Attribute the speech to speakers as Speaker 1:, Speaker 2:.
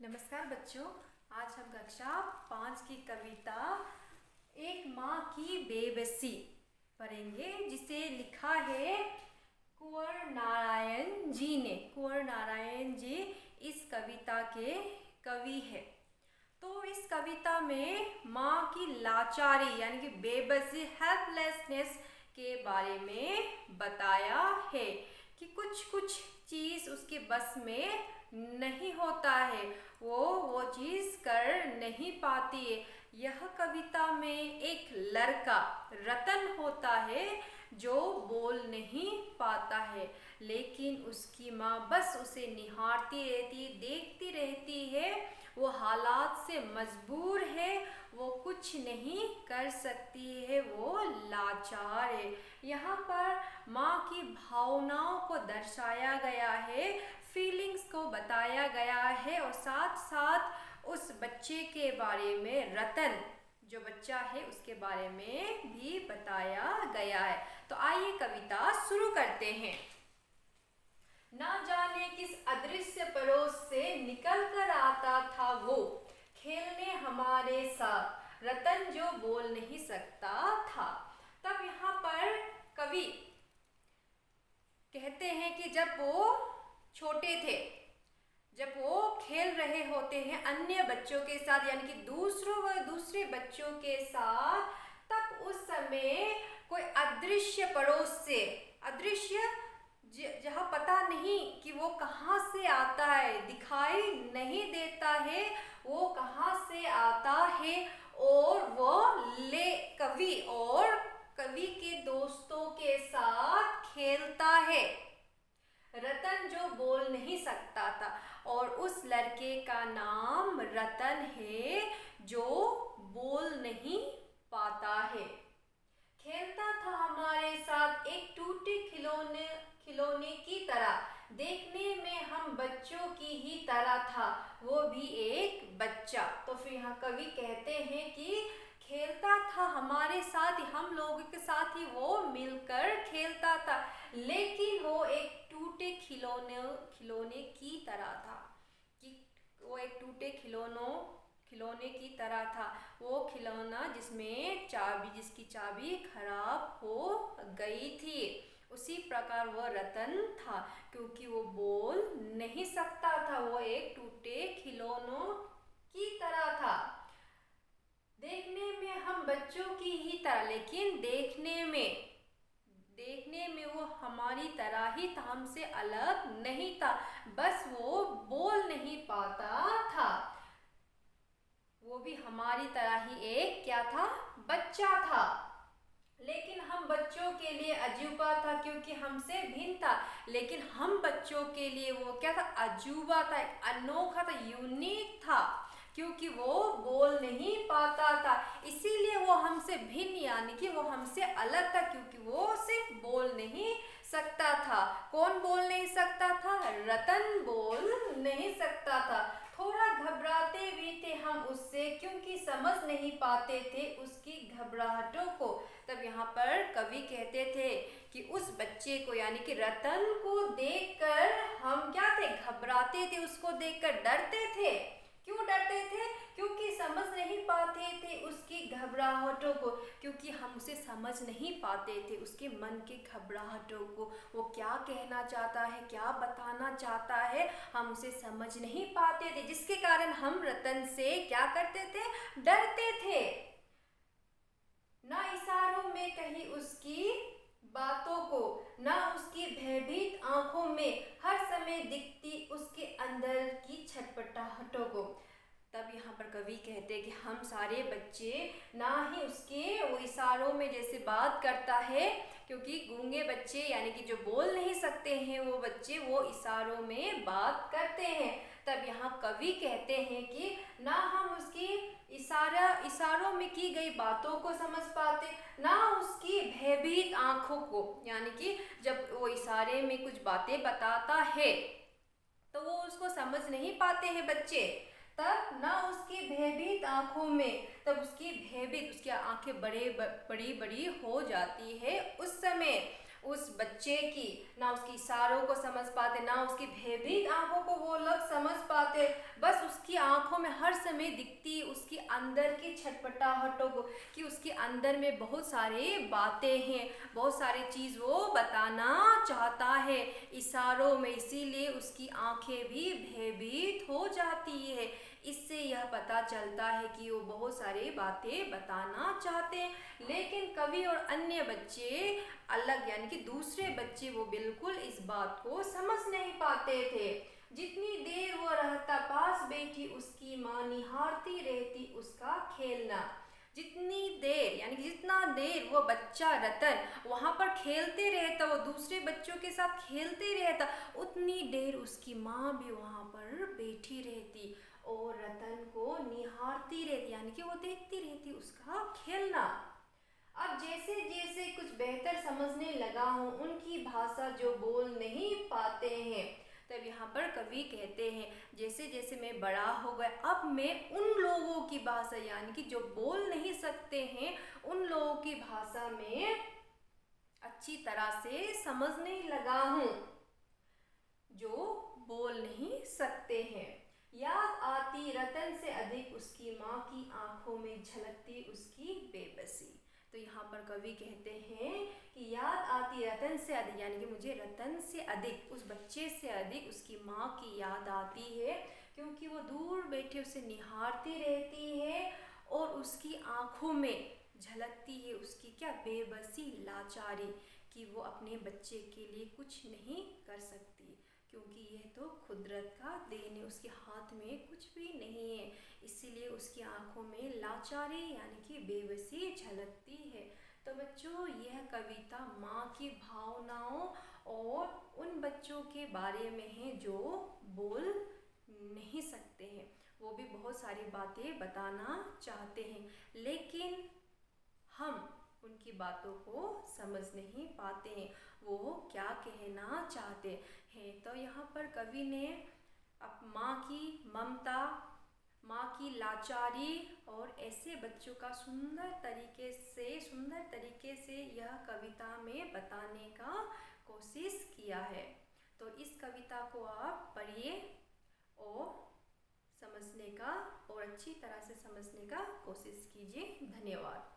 Speaker 1: नमस्कार बच्चों। आज हम कक्षा 5 की कविता एक माँ की बेबसी पढ़ेंगे, जिसे लिखा है कुंवर नारायण जी ने। कुंवर नारायण जी इस कविता के कवि है। तो इस कविता में माँ की लाचारी यानी कि बेबसी, हेल्पलेसनेस के बारे में बताया है कि कुछ कुछ चीज़ उसके बस में नहीं होता है, वो चीज़ कर नहीं पाती है। यह कविता में एक लड़का रतन होता है जो बोल नहीं पाता है, लेकिन उसकी माँ बस उसे निहारती रहती, देखती रहती है। वो हालात से मजबूर है, वो कुछ नहीं कर सकती है, वो लाचार है। यहाँ पर माँ की भावनाओं को दर्शाया गया है, फीलिंग्स को बताया गया है, और साथ साथ उस बच्चे के बारे में, रतन जो बच्चा है उसके बारे में भी बताया गया है। तो आइए कविता शुरू करते हैं। ना जाने किस अदृश्य पड़ोस से निकल कर आता था वो, खेलने हमारे साथ, रतन जो बोल नहीं सकता था। तब यहाँ पर कवि कहते हैं कि जब वो छोटे थे, जब वो खेल रहे होते हैं अन्य बच्चों के साथ, यानी कि दूसरे बच्चों के साथ, तब उस समय कोई अदृश्य पड़ोस से, अदृश्य जहाँ पता नहीं कि वो कहाँ से आता है, दिखाई नहीं देता है वो कहाँ से आता है, और वो कवि के दोस्तों के साथ खेलता है। रतन जो बोल नहीं सकता था, और उस लड़के का नाम रतन है जो बोल नहीं पाता है। खेलता था हमारे साथ एक टूटे खिलौने की तरह, देखने में हम बच्चों की ही तरह था, वो भी एक बच्चा। तो फिर यहाँ कवि कहते हैं कि खेलता था हमारे साथ, हम लोगों के साथ ही वो मिलकर खेलता था, लेकिन वो एक टूटे खिलौने की तरह था, कि वो एक टूटे खिलौने की तरह था। वो खिलौना जिसकी चाबी खराब हो गई थी, उसी प्रकार वो रतन था, क्योंकि वो बोल नहीं सकता था, वो एक टूटे खिलौनों की तरह था। देखने में हम बच्चों की ही तरह, लेकिन देखने में वो हमारी तरह ही था, हमसे अलग नहीं था, बस वो बोल नहीं पाता था। वो भी हमारी तरह ही एक क्या था, बच्चा था, लेकिन हम बच्चों के लिए अजूबा था, क्योंकि हमसे भिन्न था। लेकिन हम बच्चों के लिए वो क्या था, अजूबा था, एक अनोखा था, यूनिक था, क्योंकि वो बोल नहीं पाता था। इसीलिए वो हमसे भिन्न, यानी कि वो हमसे अलग था, क्योंकि वो सिर्फ बोल नहीं सकता था। कौन बोल नहीं सकता था? रतन बोल नहीं सकता था। थोड़ा घबराते भी थे हम उससे, क्योंकि समझ नहीं पाते थे उसकी घबराहटों को। तब यहाँ पर कवि कहते थे कि उस बच्चे को, यानी कि रतन को देखकर हम क्या थे, घबराते थे, उसको देखकर डरते थे। क्यों डरते थे? क्योंकि समझ नहीं पाते थे उसकी घबराहटों को, क्योंकि हम उसे समझ नहीं पाते थे उसके मन के घबराहटों को, वो क्या कहना चाहता है, क्या बताना चाहता है, हम उसे समझ नहीं पाते थे, जिसके कारण हम रतन से क्या करते थे, डरते थे। ना इशारों में कही उसकी बातों को, ना उसकी भयभीत आंखों में हर समय दिखती उसके अंदर की छटपटाहटों को। तब यहाँ पर कवि कहते हैं कि हम सारे बच्चे ना ही उसके वो इशारों में जैसे बात करता है, क्योंकि गूंगे बच्चे यानी कि जो बोल नहीं सकते हैं वो बच्चे वो इशारों में बात करते हैं। तब यहाँ कवि कहते हैं कि ना हम उसकी इशारों में की गई बातों को समझ पाते, ना उसकी भयभीत आंखों को, यानी कि जब वो इशारे में कुछ बातें बताता है तो वो उसको समझ नहीं पाते हैं बच्चे। तब ना उसकी भयभीत आंखों में, तब उसकी आंखें बड़ी बड़ी हो जाती है उस समय उस बच्चे की, ना उसके इशारों को समझ पाते, ना उसकी भयभीत आंखों को वो लोग समझ पाते। चाहते, बस उसकी आंखों में हर समय दिखती उसकी अंदर की छटपटाहटों को, कि उसके अंदर में बहुत सारे बातें हैं, बहुत सारी चीज़ वो बताना चाहता है इशारों में, इसीलिए उसकी आंखें भी भयभीत हो जाती है। इससे यह पता चलता है कि वो बहुत सारी बातें बताना चाहते हैं, लेकिन कवि और अन्य बच्चे अलग, यानी कि दूसरे बच्चे वो बिल्कुल इस बात को समझ नहीं पाते थे। जितनी देर वो रहता पास बैठी उसकी माँ निहारती रहती उसका खेलना। जितनी देर, यानी कि जितना देर वो बच्चा रतन वहाँ पर खेलते रहता, वो दूसरे बच्चों के साथ खेलते रहता, उतनी देर उसकी माँ भी वहाँ पर बैठी रहती और रतन को निहारती रहती, यानी कि वो देखती रहती उसका खेलना। अब जैसे जैसे कुछ बेहतर समझने लगा हूँ उनकी भाषा जो बोल नहीं पाते हैं, तब यहाँ पर कवि कहते हैं जैसे जैसे मैं बड़ा हो गया अब मैं उन लोगों की भाषा, यानी कि जो बोल नहीं सकते हैं, उन लोगों की भाषा में अच्छी तरह से समझने लगा हूँ जो बोल नहीं सकते हैं। याद आती रतन से अधिक उसकी माँ की आंखों में झलकती उसकी बेबसी। तो यहाँ पर कवि कहते हैं कि याद आती रतन से अधिक, यानी कि मुझे रतन से अधिक, उस बच्चे से अधिक उसकी माँ की याद आती है, क्योंकि वो दूर बैठे उसे निहारती रहती है और उसकी आंखों में झलकती है उसकी क्या, बेबसी, लाचारी, कि वो अपने बच्चे के लिए कुछ नहीं कर सकती, क्योंकि यह तो कुदरत का देन है, उसके हाथ में कुछ भी नहीं है, इसीलिए उसकी आंखों में लाचारी यानी कि बेबसी झलकती है। तो बच्चों, यह कविता माँ की भावनाओं और उन बच्चों के बारे में है जो बोल नहीं सकते हैं, वो भी बहुत सारी बातें बताना चाहते हैं, लेकिन हम उनकी बातों को समझ नहीं पाते हैं, वो क्या कहना चाहते हैं। तो यहाँ पर कवि ने अब माँ की ममता, माँ की लाचारी और ऐसे बच्चों का सुंदर तरीके से यह कविता में बताने का कोशिश किया है। तो इस कविता को आप पढ़िए और समझने का और अच्छी तरह से समझने का कोशिश कीजिए। धन्यवाद।